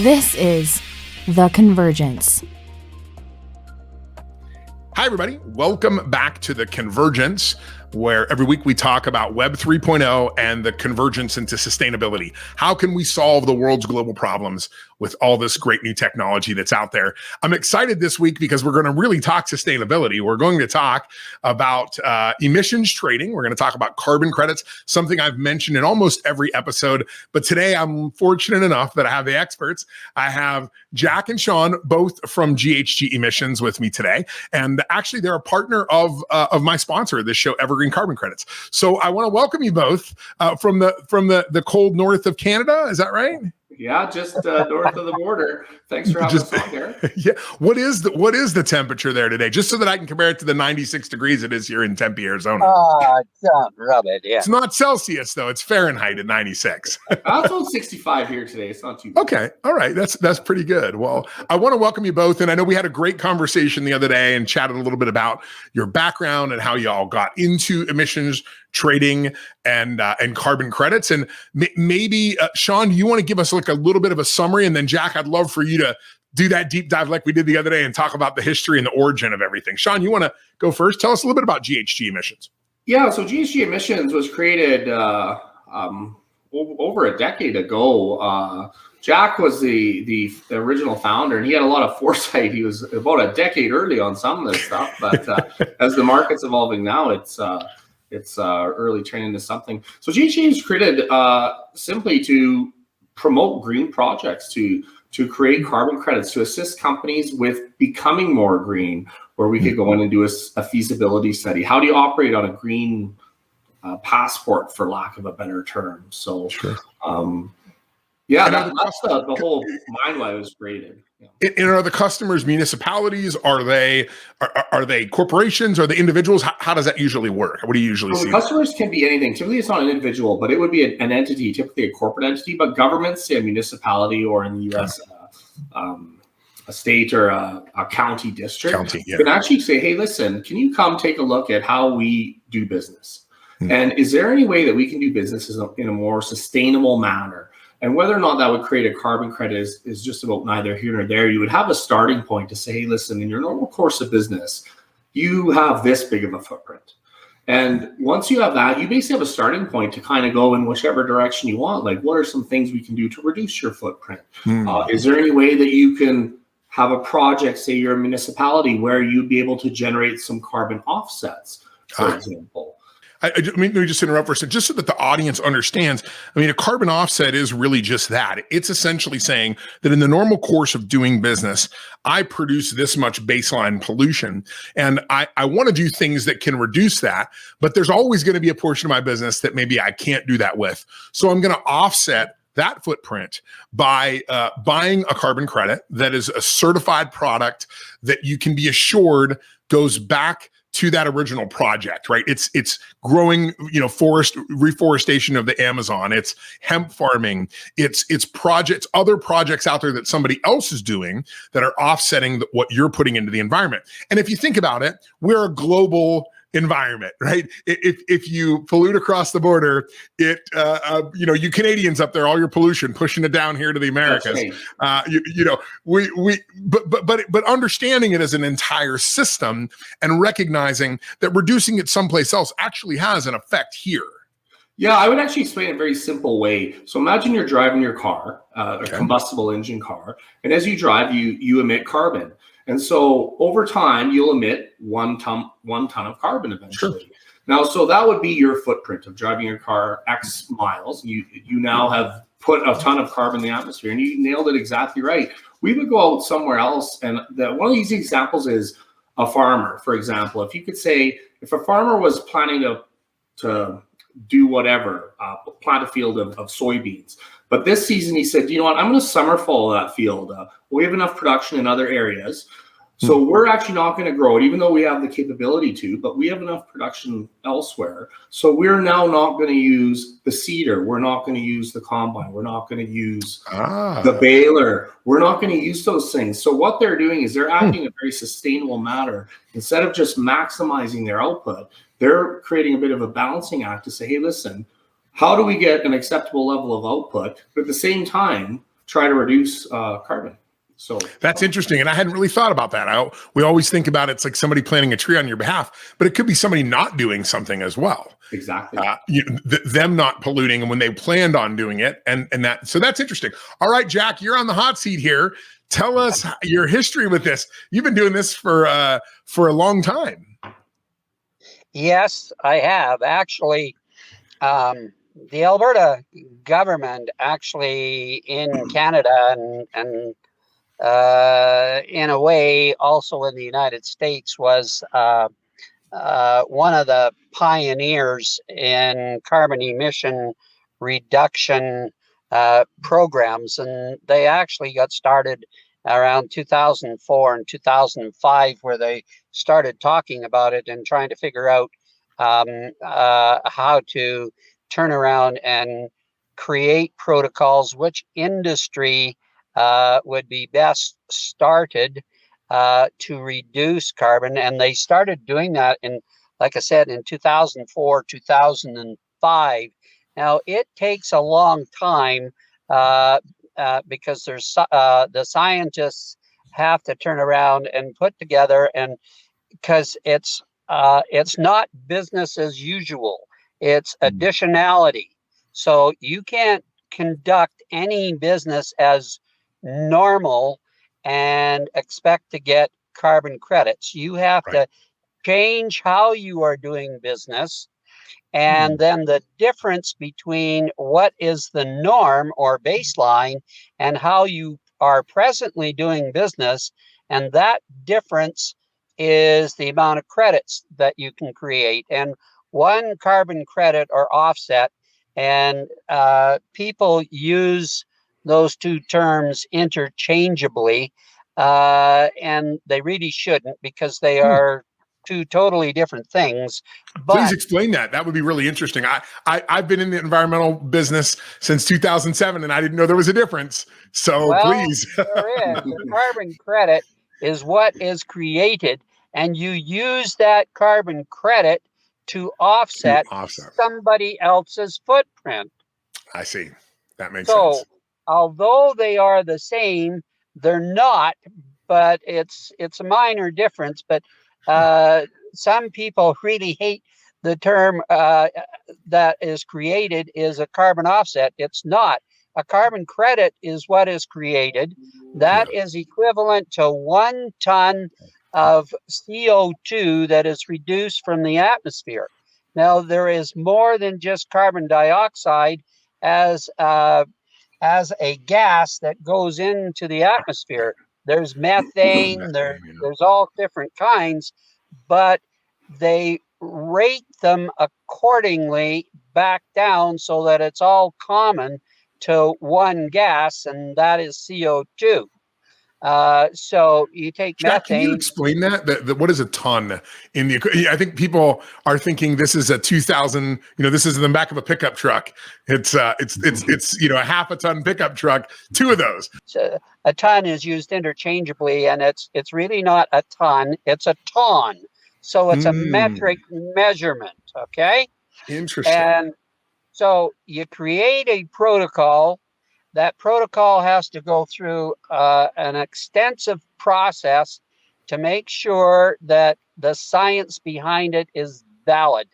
This is The Convergence. Hi, everybody. Welcome back to The Convergence, where every week we talk about Web 3.0 and the convergence into sustainability. How can we solve the world's global problems with all this great new technology that's out there? I'm excited this week because we're going to really talk sustainability. We're going to talk about emissions trading. We're going to talk about carbon credits, something I've mentioned in almost every episode. But today I'm fortunate enough that I have the experts. I have Jack and Shawn, both from GHG Emissions, with me today. And actually, they're a partner of my sponsor, this show, Evergreen Carbon Credits. So I want to welcome you both from the cold north of Canada. Is that right? Yeah, just north of the border. Thanks for having us on here. Yeah. What is the temperature there today? Just so that I can compare it to the 96 degrees it is here in Tempe, Arizona. Don't rub it. Yeah. It's not Celsius though. It's Fahrenheit at 96. It's on 65 here today. It's not too bad. Okay. All right. That's pretty good. Well, I want to welcome you both. And I know we had a great conversation the other day and chatted a little bit about your background and how y'all got into emissions trading and carbon credits. And maybe Shawn, do you want to give us like a little bit of a summary? And then Jack, I'd love for you to do that deep dive like we did the other day and talk about the history and the origin of everything. Shawn, you want to go first? Tell us a little bit about GHG emissions. Yeah, so GHG Emissions was created over a decade ago. Jack was the original founder, and he had a lot of foresight. He was about a decade early on some of this stuff, but as the market's evolving now, it's early training into something. So GHG is created simply to promote green projects, to create carbon credits, to assist companies with becoming more green, where we could go in and do a feasibility study. How do you operate on a green passport, for lack of a better term? So, sure. That's the whole mind why it was created. Yeah. And are the customers municipalities? Are they corporations? Are they individuals? How does that usually work? What do you usually see? Customers can be anything. Typically, it's not an individual, but it would be an entity, typically a corporate entity. But governments, say a municipality, or in the U.S., a state or a county district, can actually say, "Hey, listen, can you come take a look at how we do business? And is there any way that we can do business in a more sustainable manner?" And whether or not that would create a carbon credit is just about neither here nor there. You would have a starting point to say, hey, listen, in your normal course of business, you have this big of a footprint. And once you have that, you basically have a starting point to kind of go in whichever direction you want. Like, what are some things we can do to reduce your footprint? Is there any way that you can have a project, say you're a municipality, where you'd be able to generate some carbon offsets, for example? I mean, let me just interrupt for a second, just so that the audience understands. I mean, a carbon offset is really just that. It's essentially saying that in the normal course of doing business, I produce this much baseline pollution, and I want to do things that can reduce that, but there's always going to be a portion of my business that maybe I can't do that with. So I'm going to offset that footprint by buying a carbon credit that is a certified product that you can be assured goes back to that original project, right? It's growing, reforestation of the Amazon. It's hemp farming. It's projects, other projects out there that somebody else is doing that are offsetting what you're putting into the environment. And if you think about it, we're a global environment, right? If you pollute across the border, you Canadians up there, all your pollution, pushing it down here to the Americas. But understanding it as an entire system and recognizing that reducing it someplace else actually has an effect here. Yeah, I would actually explain it in a very simple way. So imagine you're driving your car, a combustible engine car, and as you drive, you emit carbon. And so over time, you'll emit one ton of carbon eventually. Sure. Now, so that would be your footprint of driving your car X miles. You now have put a ton of carbon in the atmosphere, and you nailed it exactly right. We would go out somewhere else, and one of the easy examples is a farmer, for example. If you could say, if a farmer was planning to do whatever, plant a field of soybeans, but this season he said, you know what, I'm going to summer follow that field. We have enough production in other areas. So we're actually not going to grow it, even though we have the capability to, but we have enough production elsewhere. So we're now not going to use the seeder. We're not going to use the combine. We're not going to use the baler. We're not going to use those things. So what they're doing is they're acting in a very sustainable manner. Instead of just maximizing their output, they're creating a bit of a balancing act to say, hey, listen, how do we get an acceptable level of output, but at the same time, try to reduce carbon. So that's interesting. And I hadn't really thought about that. We always think about it's like somebody planting a tree on your behalf, but it could be somebody not doing something as well. Exactly. Them not polluting and when they planned on doing it. And that, so that's interesting. All right, Jack, you're on the hot seat here. Tell us your history with this. You've been doing this for a long time. Yes, I have. Actually, the Alberta government actually in Canada and in a way also in the United States was one of the pioneers in carbon emission reduction programs. And they actually got started around 2004 and 2005, where they started talking about it and trying to figure out how to turn around and create protocols, which industry would be best started to reduce carbon. And they started doing that in, like I said, in 2004, 2005. Now, it takes a long time because there's the scientists have to turn around and put together, and because it's not business as usual, it's additionality. So you can't conduct any business as normal and expect to get carbon credits. You have to change how you are doing business. And then the difference between what is the norm or baseline and how you are presently doing business, and that difference is the amount of credits that you can create. And one carbon credit or offset, and people use those two terms interchangeably, and they really shouldn't, because they are two totally different things. But please explain that. That would be really interesting. I've been in the environmental business since 2007, and I didn't know there was a difference. So please. There is. The carbon credit is what is created, and you use that carbon credit to offset somebody else's footprint. I see. That makes sense. So, although they are the same, they're not, but it's a minor difference. But some people really hate the term that is created is a carbon offset. It's not. A carbon credit is what is created. That is equivalent to 1 ton of CO2 that is reduced from the atmosphere. Now, there is more than just carbon dioxide as a gas that goes into the atmosphere. There's methane, there's all different kinds, but they rate them accordingly back down so that it's all common to one gas, and that is CO2. So you take Jack, methane. can you explain that? What is a ton in the? I think people are thinking this is a 2,000. This is in the back of a pickup truck. It's a half a ton pickup truck. 2 of those. So a ton is used interchangeably, and it's really not a ton. It's a ton. So it's a metric measurement. Okay. Interesting. And so you create a protocol. That protocol has to go through an extensive process to make sure that the science behind it is valid.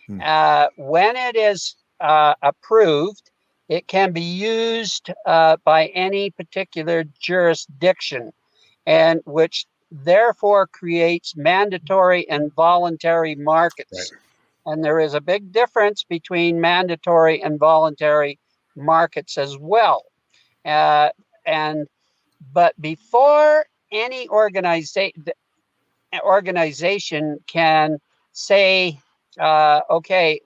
When it is approved, it can be used by any particular jurisdiction, and which therefore creates mandatory and voluntary markets. Right. And there is a big difference between mandatory and voluntary markets as well. But before any organization can say, okay,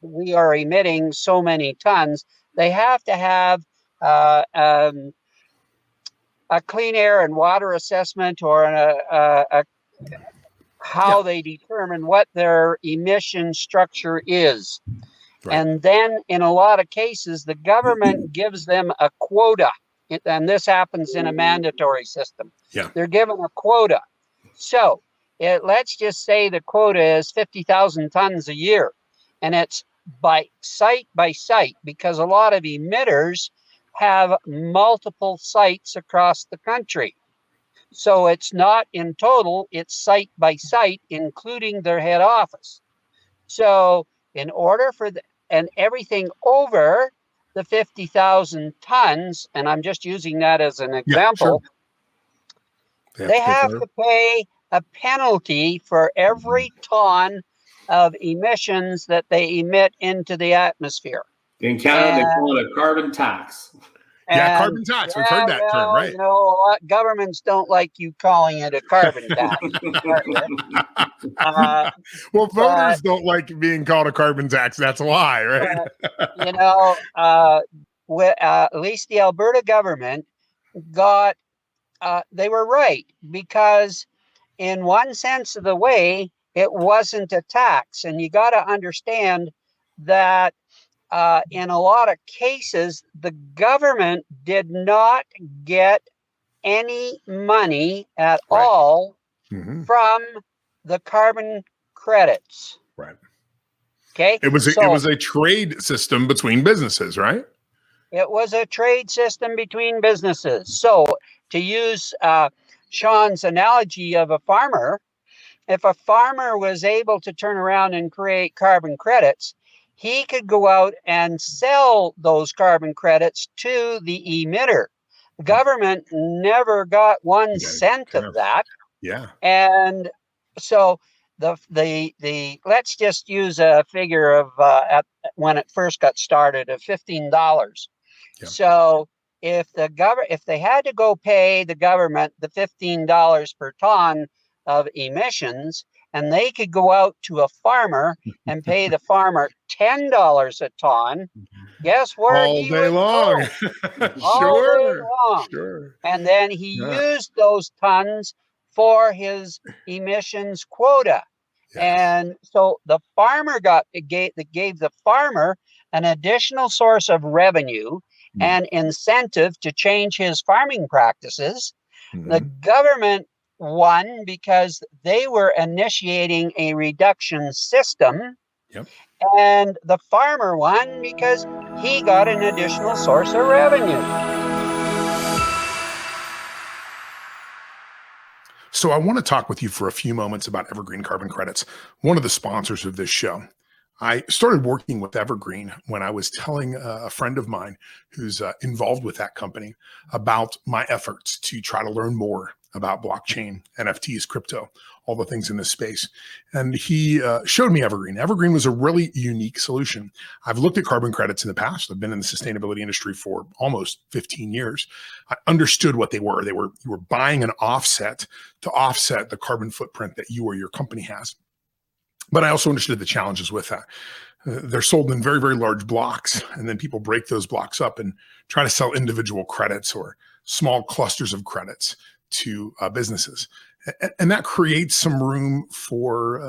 we are emitting so many tons, they have to have a clean air and water assessment, or how they determine what their emission structure is. Right. And then in a lot of cases, the government gives them a quota, and this happens in a mandatory system. They're given a quota. So let's just say the quota is 50,000 tons a year, and it's by site, because a lot of emitters have multiple sites across the country. So it's not in total, it's site by site, including their head office. So in order for and everything over the 50,000 tons, and I'm just using that as an example, they have to pay a penalty for every ton of emissions that they emit into the atmosphere. In Canada, they call it a carbon tax. Carbon tax. We've heard that term, right? You know, governments don't like you calling it a carbon tax. Well, voters don't like being called a carbon tax. That's why, right? You know, at least the Alberta government got, they were right, because in one sense of the way, it wasn't a tax. And you got to understand that in a lot of cases, the government did not get any money at all from the carbon credits. Right. Okay. It was a trade system between businesses, right? It was a trade system between businesses. So to use Shawn's analogy of a farmer, if a farmer was able to turn around and create carbon credits, he could go out and sell those carbon credits to the emitter. The government never got 1 cent of that. Yeah. And so the let's just use a figure of when it first got started of $15. Yeah. So if they had to go pay the government the $15 per ton of emissions, and they could go out to a farmer and pay the farmer $10 a ton, guess where all day long? All day long. Sure. And then he used those tons for his emissions quota. Yeah. And so the farmer gave the farmer an additional source of revenue and incentive to change his farming practices. The government won because they were initiating a reduction system. Yep. And the farmer won because he got an additional source of revenue. So I want to talk with you for a few moments about Evergreen Carbon Credits, one of the sponsors of this show. I started working with Evergreen when I was telling a friend of mine who's involved with that company about my efforts to try to learn more about blockchain, NFTs, crypto, all the things in this space. And he showed me Evergreen. Evergreen was a really unique solution. I've looked at carbon credits in the past. I've been in the sustainability industry for almost 15 years. I understood what they were. You were buying an offset to offset the carbon footprint that you or your company has. But I also understood the challenges with that. They're sold in very, very large blocks, and then people break those blocks up and try to sell individual credits or small clusters of credits to businesses. And that creates some room for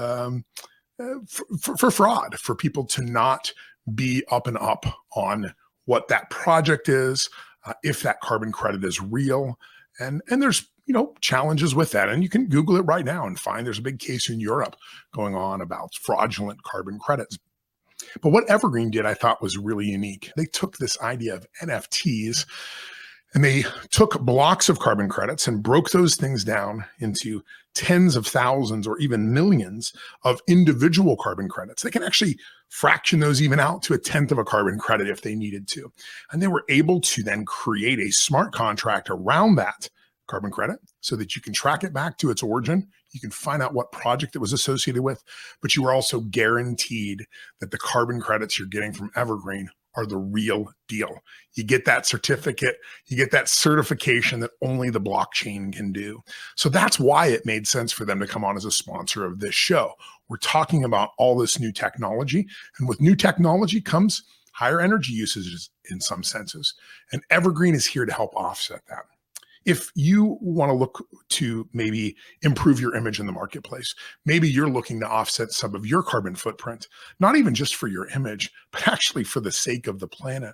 fraud, for people to not be up and up on what that project is, if that carbon credit is real. And there's challenges with that. And you can Google it right now and find there's a big case in Europe going on about fraudulent carbon credits. But what Evergreen did, I thought, was really unique. They took this idea of NFTs and they took blocks of carbon credits and broke those things down into tens of thousands or even millions of individual carbon credits. They can actually fraction those even out to a tenth of a carbon credit if they needed to. And they were able to then create a smart contract around that carbon credit so that you can track it back to its origin. You can find out what project it was associated with, but you are also guaranteed that the carbon credits you're getting from Evergreen are the real deal. You get that certificate, you get that certification that only the blockchain can do. So that's why it made sense for them to come on as a sponsor of this show. We're talking about all this new technology, and with new technology comes higher energy usages in some senses. And Evergreen is here to help offset that. If you want to look to maybe improve your image in the marketplace, maybe you're looking to offset some of your carbon footprint, not even just for your image, but actually for the sake of the planet.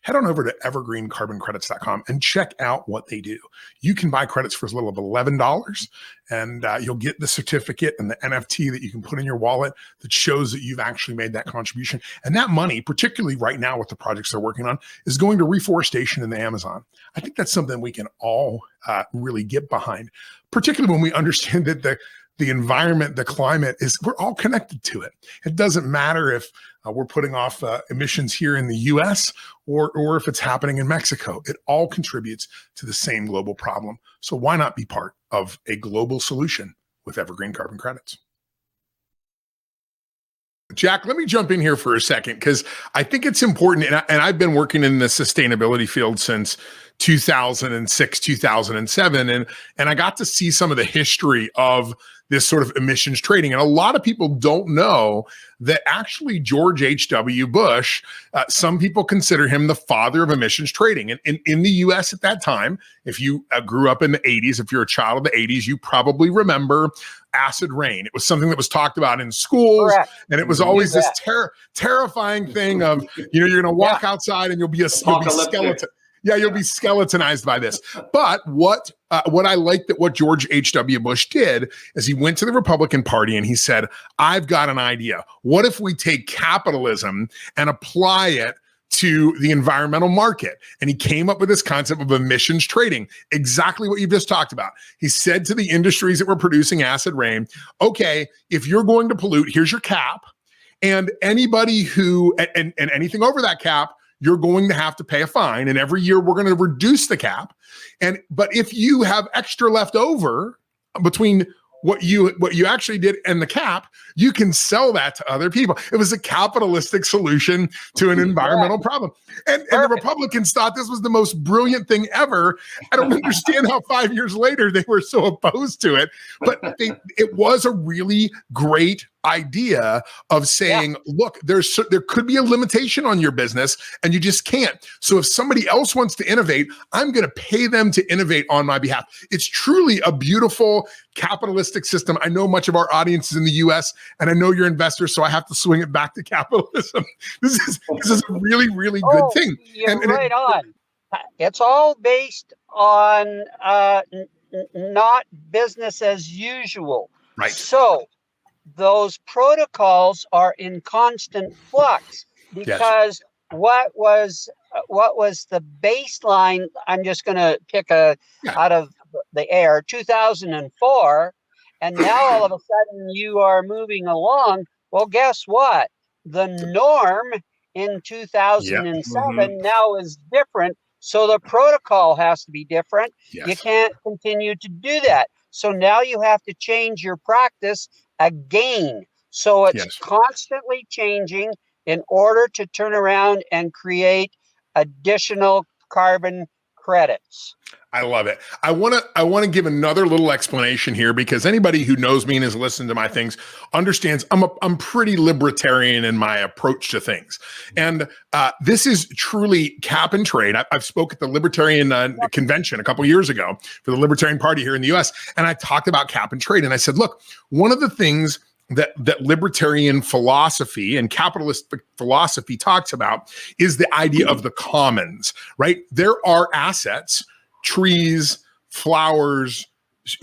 head on over to evergreencarboncredits.com and check out what they do. You can buy credits for as little as $11, and you'll get the certificate and the NFT that you can put in your wallet that shows that you've actually made that contribution. And that money, particularly right now with the projects they're working on, is going to reforestation in the Amazon. I think that's something we can all really get behind, particularly when we understand that the environment, the climate we're all connected to it. It doesn't matter if we're putting off emissions here in the US or if it's happening in Mexico. It all contributes to the same global problem. So why not be part of a global solution with Evergreen Carbon Credits? Jack, let me jump in here for a second, because I think it's important. And I've been working in the sustainability field since 2006, 2007. And I got to see some of the history of this sort of emissions trading. And a lot of people don't know that actually George H.W. Bush, some people consider him the father of emissions trading. And in the US at that time, if you grew up in the 80s, if you're a child of the 80s, you probably remember acid rain. It was something that was talked about in schools. Correct. And it was always this terrifying thing of, you're going to walk outside and you'll be skeleton. Yeah, you'll be skeletonized by this. But what I like that what George H.W. Bush did is he went to the Republican Party and he said, I've got an idea. What if we take capitalism and apply it to the environmental market? And he came up with this concept of emissions trading, exactly what you've just talked about. He said to the industries that were producing acid rain, okay, if you're going to pollute, here's your cap. And anybody who, and anything over that cap, you're going to have to pay a fine. And every year we're going to reduce the cap. But if you have extra left over between what you actually did and the cap, you can sell that to other people. It was a capitalistic solution to an environmental problem. And the Republicans thought this was the most brilliant thing ever. I don't understand how 5 years later they were so opposed to it, but it was a really great idea of saying, look, there could be a limitation on your business and you just can't. So if somebody else wants to innovate, I'm going to pay them to innovate on my behalf. It's truly a beautiful capitalistic system. I know much of our audience is in the US and I know you're investors, so I have to swing it back to capitalism. This is a really, really good thing. You're right on. It's all based on not business as usual. Right. So those protocols are in constant flux because what was the baseline? I'm just going to pick out of the air, 2004, and now all of a sudden you are moving along. Well, guess what? The norm in 2007 now is different, so the protocol has to be different. Yes. You can't continue to do that. So now you have to change your practice again. So it's constantly changing in order to turn around and create additional carbon credits. I love it. I want to give another little explanation here, because anybody who knows me and has listened to my things understands I'm pretty libertarian in my approach to things. And this is truly cap and trade. I've spoke at the Libertarian Convention a couple years ago for the Libertarian Party here in the US. And I talked about cap and trade. And I said, look, one of the things that libertarian philosophy and capitalist philosophy talks about is the idea of the commons, right? There are assets, trees, flowers,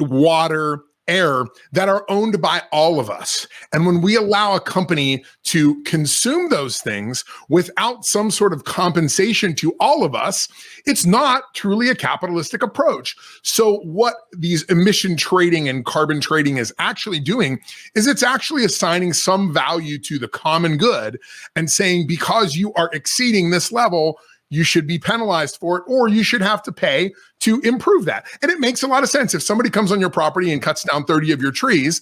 water, air that are owned by all of us. And when we allow a company to consume those things without some sort of compensation to all of us, it's not truly a capitalistic approach. So what these emission trading and carbon trading is actually doing is it's actually assigning some value to the common good and saying, because you are exceeding this level, you should be penalized for it, or you should have to pay to improve that. And it makes a lot of sense. If somebody comes on your property and cuts down 30 of your trees,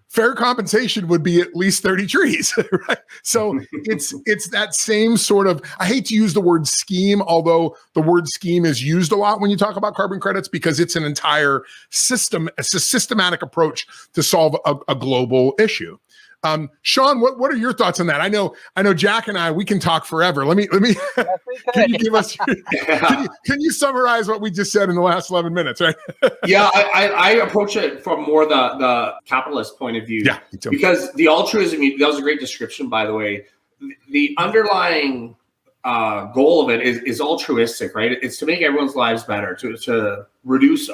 fair compensation would be at least 30 trees, right? So it's that same sort of, I hate to use the word scheme, although the word scheme is used a lot when you talk about carbon credits, because it's an entire system, it's a systematic approach to solve a global issue. Shawn, what are your thoughts on that? I know Jack and I, we can talk forever. Let me, can you give us, can you summarize what we just said in the last 11 minutes, right? Yeah, I approach it from more the capitalist point of view. Yeah, me too. Because the altruism, that was a great description, by the way. The underlying goal of it is altruistic, right? It's to make everyone's lives better, to reduce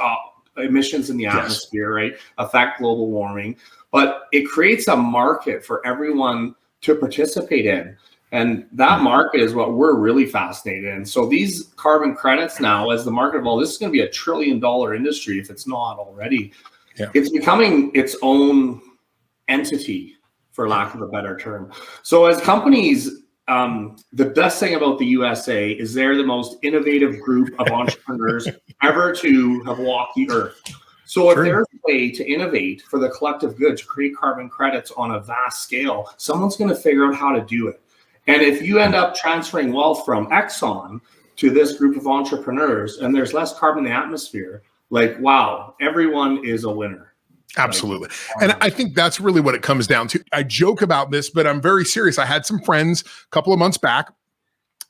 emissions in the atmosphere, right? Affect global warming, but it creates a market for everyone to participate in. And that market is what we're really fascinated in. So these carbon credits now, as the market evolves, this is going to be $1 trillion industry if it's not already. Yeah. It's becoming its own entity, for lack of a better term. So as companies, the best thing about the USA is they're the most innovative group of entrepreneurs ever to have walked the earth. So if there's a way to innovate for the collective good, to create carbon credits on a vast scale, someone's going to figure out how to do it. And if you end up transferring wealth from Exxon to this group of entrepreneurs and there's less carbon in the atmosphere, like, wow, everyone is a winner. Absolutely. And I think that's really what it comes down to. I joke about this, but I'm very serious. I had some friends a couple of months back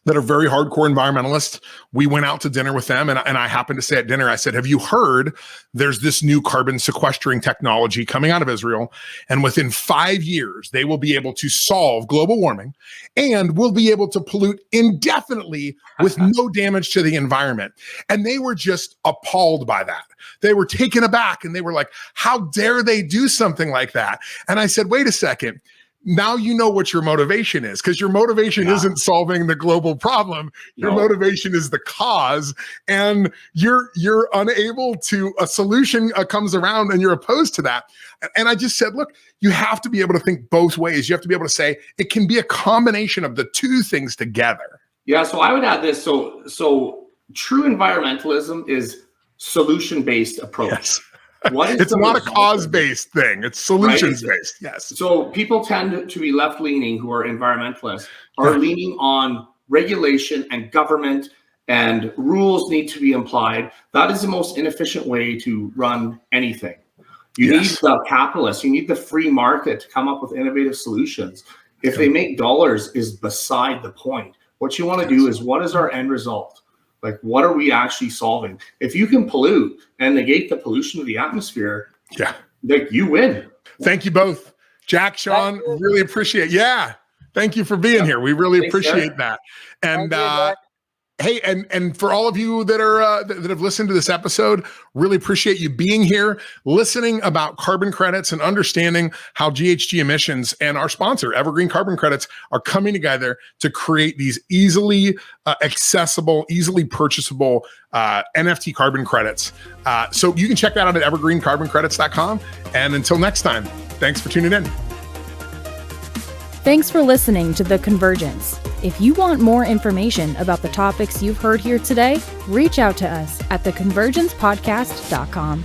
that are very hardcore environmentalists. We went out to dinner with them, and I happened to say at dinner, I said, have you heard there's this new carbon sequestering technology coming out of Israel, and within 5 years, they will be able to solve global warming and will be able to pollute indefinitely with no damage to the environment. And they were just appalled by that. They were taken aback, and they were like, how dare they do something like that? And I said, wait a second. Now you know what your motivation is, because your motivation isn't solving the global problem. Your motivation is the cause, and you're unable to, a solution comes around and you're opposed to that. And I just said, look, you have to be able to think both ways. You have to be able to say it can be a combination of the two things together. Yeah. So I would add this. So true environmentalism is solution-based approach. Yes. It's not a cause-based thing. It's solutions-based. Yes. So people tend to be left-leaning who are environmentalists, are leaning on regulation and government, and rules need to be applied. That is the most inefficient way to run anything. You need the capitalists. You need the free market to come up with innovative solutions. If they make dollars is beside the point. What you want to do is, what is our end result? Like, what are we actually solving? If you can pollute and negate the pollution of the atmosphere, like, you win. Thank you both. Jack, Shawn, really appreciate it. Yeah. Thank you for being here. We really appreciate that. And hey, and for all of you that are that have listened to this episode, really appreciate you being here, listening about carbon credits and understanding how GHG emissions and our sponsor, Evergreen Carbon Credits, are coming together to create these easily accessible, easily purchasable NFT carbon credits. So you can check that out at evergreencarboncredits.com. And until next time, thanks for tuning in. Thanks for listening to The Convergence. If you want more information about the topics you've heard here today, reach out to us at theconvergencepodcast.com.